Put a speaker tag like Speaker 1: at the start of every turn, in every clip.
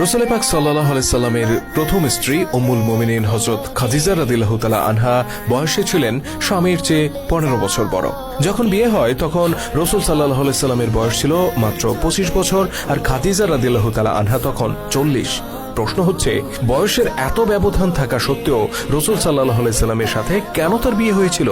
Speaker 1: রাসূল পাক সাল্লাল্লাহু আলাইহি সাল্লামের প্রথম স্ত্রী উম্মুল মুমিনিন হযরত খাদিজা রাদিয়াল্লাহু তাআলা আনহা বয়সে ছিলেন স্বামীর চেয়ে 15 বছর বড়। যখন বিয়ে হয় তখন রাসূল সাল্লাল্লাহু আলাইহি সাল্লামের বয়স ছিল মাত্র 25 বছর আর খাদিজা রাদিয়াল্লাহু তাআলা আনহা তখন 40। প্রশ্ন হচ্ছে, বয়সের এত ব্যবধান থাকা সত্ত্বেও রাসূল সাল্লাল্লাহু আলাইহি সাল্লামের সাথে কেন তার বিয়ে হয়েছিল?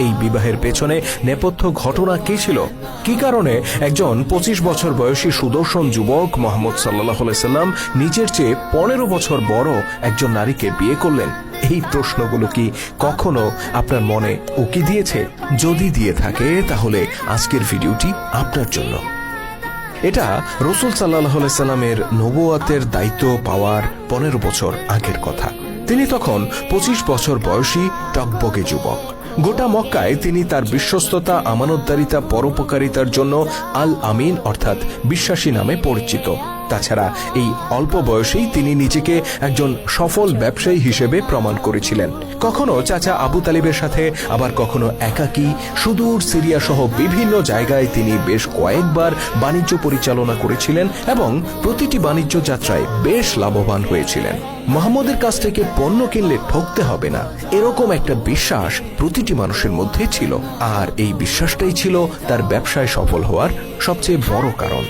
Speaker 1: এই বিবাহের পেছনে নেপথ্য ঘটনা কি ছিল? কি কারণে একজন 25 বছর বয়সী সুদর্শন যুবক মুহাম্মদ সাল্লাল্লাহু আলাইহি সাল্লাম নিজের চেয়ে 15 বছর বড় একজন নারীকে বিয়ে করলেন? এই প্রশ্নগুলো কি কখনো আপনার মনে উকি দিয়েছে? যদি দিয়ে থাকে তাহলে আজকের ভিডিওটি আপনার জন্য। এটা রাসূল সাল্লাল্লাহু আলাইহি সাল্লামের নবুয়তের দায়িত্ব পাওয়ার 15 বছর আগের কথা। তিনি তখন 25 বছর বয়সী টকবগে যুবক। গোটা মক্কায় তিনি তার বিশ্বস্ততা, আমানতদারিতা, পরোপকারিতার জন্য আল আমিন অর্থাৎ বিশ্বাসী নামে পরিচিত। তাছাড়া এই অল্প বয়সেই তিনি নিজেকে একজন সফল ব্যবসায়ী হিসেবে প্রমাণ করেছিলেন। কখনো চাচা আবু তালিবের সাথে, আবার কখনো একাকী সুদূর সিরিয়া সহ বিভিন্ন জায়গায় তিনি বেশ কয়েকবার বাণিজ্য পরিচালনা করেছিলেন এবং প্রতিটি বাণিজ্য যাত্রায় বেশ লাভবান হয়েছিলেন। মুহাম্মদের কাছ থেকে পণ্য কিনলে ঠকতে হবে না, এরকম একটা বিশ্বাস প্রতিটি মানুষের মধ্যে ছিল। আর এই বিশ্বাসটাই ছিল তার ব্যবসায় সফল হওয়ার সবচেয়ে বড় কারণ।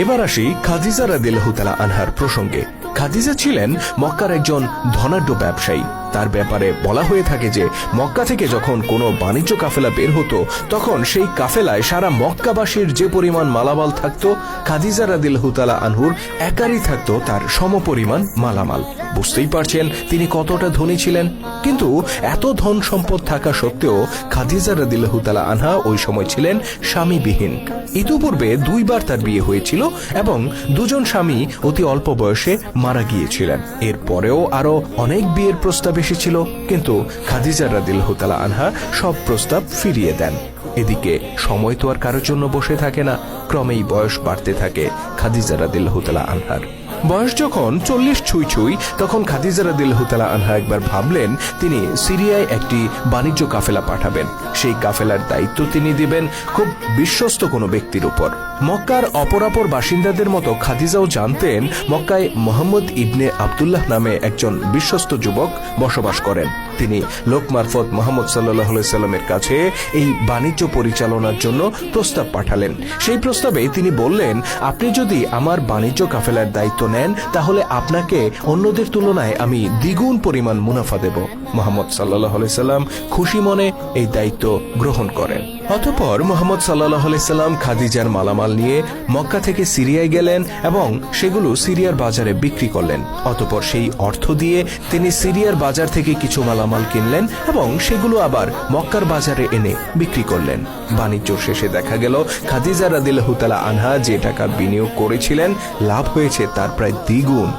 Speaker 1: এবার আসি খাদিজা রাদিয়াল্লাহু তাআলা আনহার প্রসঙ্গে। খাদিজা ছিলেন মক্কার একজন ধনাঢ্য ব্যবসায়ী। তার ব্যাপারে বলা হয়ে থাকে যে মক্কা থেকে যখন কোনো বাণিজ্য কাফেলা বের হতো তখন সেই কাফেলায় সারা মক্কাবাসীর যে পরিমাণ মালামাল থাকতো, খাদিজা রাদিয়াল্লাহু তাআলা আনহুর একারই থাকতো তার সমপরিমাণ মালামাল। বুঝতেই পারছেন তিনি কতটা ধনী ছিলেন। কিন্তু এত ধন সম্পদ থাকা সত্ত্বেও খাদিজা রাদিয়াল্লাহু তাআলা আনহা ওই সময় ছিলেন স্বামীবিহীন। ইতিপূর্বে 2 বার তার বিয়ে হয়েছিল এবং 2 জন স্বামী অতি অল্প বয়সে মারা গিয়েছিলেন। এরপরেও আরো অনেক বিয়ের প্রস্তাব এসেছিল, কিন্তু খাদিজা রাদিয়াল্লাহু তাআলা আনহা সব প্রস্তাব ফিরিয়ে দেন। এদিকে সময় তো আর কারোর জন্য বসে থাকে না, ক্রমেই বয়স বাড়তে থাকে খাদিজা রাদিয়াল্লাহু তাআলা আনহার। বয়স যখন 40 ছুঁই তখন খাদিজা রাদিয়াল্লাহু তাআলা আনহা একবার ভাবলেন তিনি সিরিয়ায় একটি বাণিজ্য কাফেলা পাঠাবেন। সেই কাফেলার দায়িত্ব তিনি দিবেন খুব বিশ্বস্ত কোনো ব্যক্তির উপর। মক্কার অপরাপর বাসিন্দাদের মতো খাদিজাও জানতেন মক্কায় মুহাম্মদ ইবনে আব্দুল্লাহ নামে একজন বিশ্বস্ত যুবক বসবাস করেন। তিনি লোক মারফত মুহাম্মদ সাল্লাল্লাহু আলাইহি সাল্লামের কাছে এই বাণিজ্য পরিচালনার জন্য প্রস্তাব পাঠালেন। সেই প্রস্তাবে তিনি বললেন, আপনি যদি আমার বাণিজ্য কাফেলার দায়িত্ব নেন তাহলে আপনাকে অন্যদের তুলনায় আমি দ্বিগুণ পরিমাণ মুনাফা দেব। মুহাম্মদ সাল্লাল্লাহু আলাইহি সাল্লাম খুশি মনে এই দায়িত্ব গ্রহণ করেন। অতঃপর মুহাম্মদ সাল্লাল্লাহু আলাইহি সাল্লাম খাদিজার মালামাল নিয়ে মক্কা থেকে সিরিয়ায় গেলেন এবং সেগুলো সিরিয়ার বাজারে বিক্রি করলেন। অতঃপর সেই অর্থ দিয়ে তিনি সিরিয়ার বাজার থেকে কিছু মালামাল কিনলেন এবং সেগুলো আবার মক্কার বাজারে এনে বিক্রি করলেন। বাণিজ্য শেষে দেখা গেল খাদিজা রাদিয়াল্লাহু তাআলা আনহা যে টাকা বিনিয়োগ করেছিলেন লাভ হয়েছে তার প্রায় দ্বিগুণ।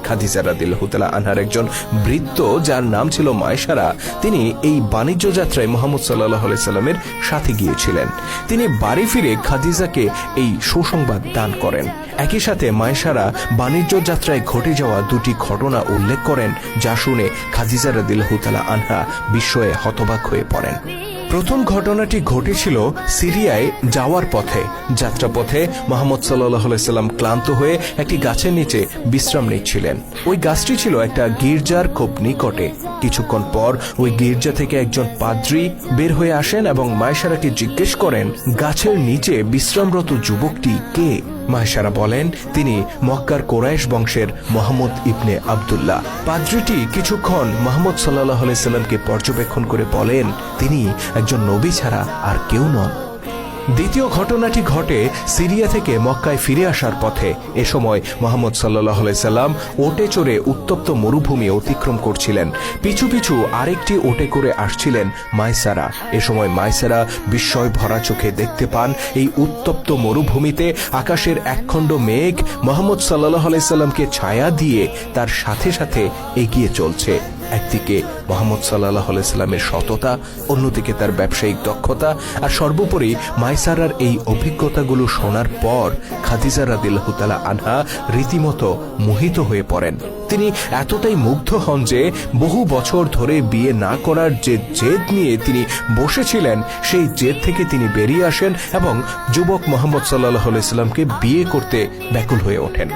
Speaker 1: খাদিজা রাদিয়াল্লাহু তাআলা আনহার একজন ভৃত্য যার নাম ছিল মায়সারা, তিনি এই বাণিজ্য যাত্রায় মুহাম্মদ সাল্লাল্লাহু আলাইহি সাল্লামের সাথে গিয়েছিলেন। তিনি বাড়ি ফিরে খাদিজাকে এই সুসংবাদ দান করেন। একই সাথে মায়সারা বাণিজ্য যাত্রায় ঘটে যাওয়া 2টি ঘটনা উল্লেখ করেন, যা শুনে খাদিজা রাদিয়াল্লাহু তাআলা আনহা বিস্ময়ে হতবাক হয়ে পড়েন। প্রথম ঘটনাটি ঘটেছিল সিরিয়ায় যাওয়ার পথে। যাত্রাপথে মুহাম্মদ সাল্লাল্লাহু আলাইহি সাল্লাম ক্লান্ত হয়ে একটি গাছের নিচে বিশ্রাম নিচ্ছিলেন। ওই গাছটি ছিল একটা গির্জার খুব নিকটে। কিছুক্ষণ পর ওই গির্জা থেকে একজন পাদ্রী বের হয়ে আসেন এবং মায়সারাকে জিজ্ঞেস করেন, গাছের নিচে বিশ্রামরত যুবকটি কে? মায়সারা বলেন, তিনি মক্কার কোরাইশ বংশের মুহাম্মদ ইবনে আব্দুল্লাহ। পাদ্রীটি কিছুক্ষণ মুহাম্মদ সাল্লাল্লাহু আলাইহি সাল্লামকে পর্যবেক্ষণ করে বলেন, তিনি একজন নবী ছাড়া আর কেউ নন। দ্বিতীয় ঘটনাটি ঘটে সিরিয়া থেকে মক্কায় ফিরে আসার পথে। এ সময় মুহাম্মদ সাল্লাল্লাহু আলাইহি সাল্লাম ওটে চড়ে উত্তপ্ত মরুভূমি অতিক্রম করছিলেন। পিছু পিছু আরেকটি ওটে করে আসছিলেন মায়সারা। এ সময় মায়সারা বিস্ময় ভরা চোখে দেখতে পান এই উত্তপ্ত মরুভূমিতে আকাশের একখণ্ড মেঘ মুহাম্মদ সাল্লাল্লাহু আলাইহি সাল্লামকে ছায়া দিয়ে তার সাথে সাথে এগিয়ে চলছে। একদিকে মুহাম্মদ সাল্লাল্লাহু আলাইহি সাল্লামের সততা, অন্যদিকে তার ব্যবসায়িক দক্ষতা, আর সর্বোপরি মায়সারার এই অভিজ্ঞতাগুলো শোনার পর খাদিজা রাদিয়াল্লাহু তাআলা আনহা রীতিমতো মোহিত হয়ে পড়েন। তিনি এতটাই মুগ্ধ হন যে বহু বছর ধরে বিয়ে না করার যে জেদ নিয়ে তিনি বসেছিলেন সেই জেদ থেকে তিনি বেরিয়ে আসেন এবং যুবক মুহাম্মদ সাল্লাল্লাহু আলাইহি সাল্লামকে বিয়ে করতে ব্যাকুল হয়ে ওঠেন।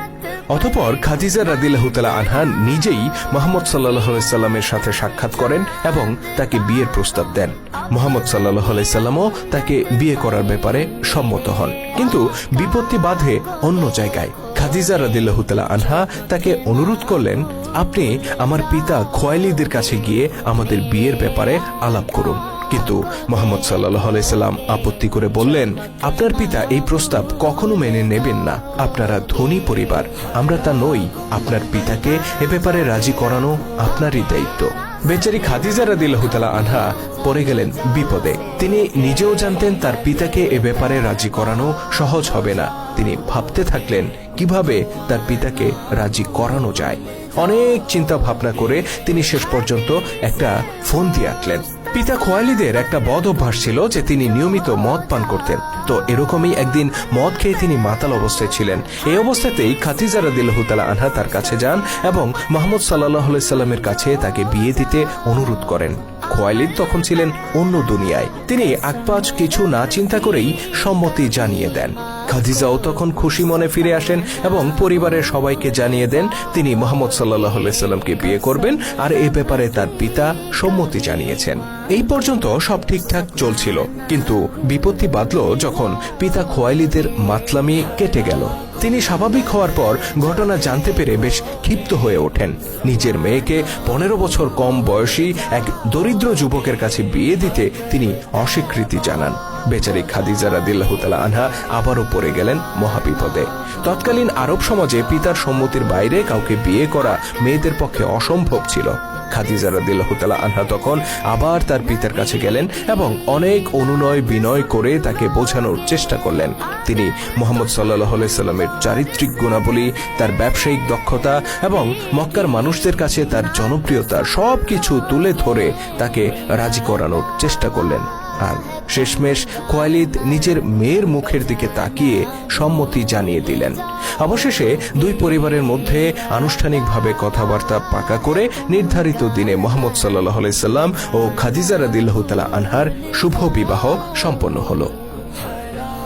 Speaker 1: অতঃপর খাদিজা রাদিয়াল্লাহু তাআলা আনহা নিজেই মুহাম্মদ সাল্লাল্লাহু আলাইহি সাল্লামের সাথে সাক্ষাৎ করেন এবং তাকে বিয়ের প্রস্তাব দেন। মুহাম্মদ সাল্লাল্লাহু আলাইহি সাল্লামও তাকে বিয়ে করার ব্যাপারে সম্মত হন, কিন্তু বিপত্তি বাধে অন্য জায়গায়। খাদিজা রাদিয়াল্লাহু তাআলা আনহা তাকে অনুরোধ করলেন, আপনি আমার পিতা খোয়াইলিদের কাছে গিয়ে আমাদের বিয়ের ব্যাপারে আলাপ করুন। কিন্তু মুহাম্মদ সাল্লাল্লাহু আলাইহি সাল্লাম আপত্তি করে বললেন, আপনার পিতা এই প্রস্তাব কখনো মেনে নেবেন না। আপনারা ধনী পরিবার, আমরা তা নই। আপনার পিতাকে এ ব্যাপারে রাজি করানো আপনারই দায়িত্ব। বেচারি খাদিজা রাদিয়াল্লাহু তাআলা আনহা পড়ে গেলেন বিপদে। তিনি নিজেও জানতেন তার পিতাকে এ ব্যাপারে রাজি করানো সহজ হবে না। তিনি ভাবতে থাকলেন কিভাবে তার পিতাকে রাজি করানো যায়। অনেক চিন্তা ভাবনা করে তিনি শেষ পর্যন্ত একটা ফোন দিয়ে আঁকলেন। পিতা খোয়াইলিদের একটা বদ অভ্যাস ছিল যে তিনি নিয়মিত মদ পান করতেন। তো এরকমই একদিন মদ খেয়ে তিনি মাতাল অবস্থায় ছিলেন। এই অবস্থাতেই খাদিজা রাদিয়াল্লাহু তাআলা আনহা তার কাছে যান এবং মুহাম্মদ সাল্লাল্লাহু আলাইহি সাল্লামের কাছে তাকে বিয়ে দিতে অনুরোধ করেন। খোয়াইলিদ তখন ছিলেন অন্য দুনিয়ায়। তিনি আকপাচ কিছু না চিন্তা করেই সম্মতি জানিয়ে দেন। খাদিজাও তখন খুশি মনে ফিরে আসেন এবং পরিবারের সবাইকে জানিয়ে দেন তিনি মুহাম্মদ সাল্লাল্লাহু আলাইহি সাল্লামকে বিয়ে করবেন, আর এই ব্যাপারে তার পিতা সম্মতি জানিয়েছেন। এই পর্যন্ত সব ঠিকঠাক চলছিল, কিন্তু বিপত্তি বাধল যখন পিতা খোয়াইলিদের মাতলামি কেটে গেল। তিনি স্বাভাবিক হওয়ার পর ঘটনা জানতে পেরে বেশ ক্ষিপ্ত হয়ে ওঠেন। নিজের মেয়েকে 15 বছর কম বয়সী এক দরিদ্র যুবকের কাছে বিয়ে দিতে তিনি অস্বীকৃতি জানান। বেচারি খাদিজা রাদিয়াল্লাহু তাআলা আনহা আবারও পড়ে গেলেন মহাবিপদে। তৎকালীন আরব সমাজে পিতার সম্মতির বাইরে কাউকে বিয়ে করা মেয়েদের পক্ষে অসম্ভব ছিল। খাদিজা রাদিয়াল্লাহু তাআলা আনহা তখন আবার তার পিতার কাছে গেলেন এবং অনেক অনুনয় বিনয় করে তাকে বোঝানোর চেষ্টা করলেন। তিনি মুহাম্মদ সাল্লাল্লাহু আলাইহি সাল্লামের চারিত্রিক গুণাবলী, তার ব্যবসায়িক দক্ষতা এবং মক্কার মানুষদের কাছে তার জনপ্রিয়তা সবকিছু তুলে ধরে তাকে রাজি করানোর চেষ্টা করলেন। আর শেষমেশ খোয়াইলিদ নিজের মেয়ের মুখের দিকে তাকিয়ে সম্মতি জানিয়ে দিলেন। অবশেষে দুই পরিবারের মধ্যে আনুষ্ঠানিকভাবে কথাবার্তা পাকা করে নির্ধারিত দিনে মুহাম্মদ সাল্লাল্লাহু আলাইহি সাল্লাম ও খাদিজা রাদিয়াল্লাহু তাআলা আনহার শুভ বিবাহ সম্পন্ন হলো।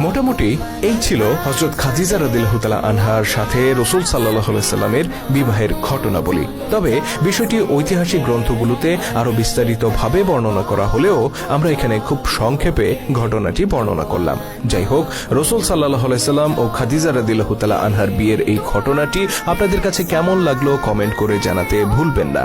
Speaker 1: মোটামুটি এই ছিল হযরত খাদিজা রাদিয়াল্লাহু তাআলা আনহার সাথে রাসূল সাল্লাল্লাহু আলাইহি সাল্লামের বিবাহের ঘটনাবলী। তবে বিষয়টি ঐতিহাসিক গ্রন্থগুলোতে আরো বিস্তারিতভাবে বর্ণনা করা হলেও আমরা এখানে খুব সংক্ষেপে ঘটনাটি বর্ণনা করলাম। যাই হোক, রাসূল সাল্লাল্লাহু আলাইহি সাল্লাম ও খাদিজা রাদিয়াল্লাহু তাআলা আনহার বিয়ের এই ঘটনাটি আপনাদের কাছে কেমন লাগলো কমেন্ট করে জানাতে ভুলবেন না।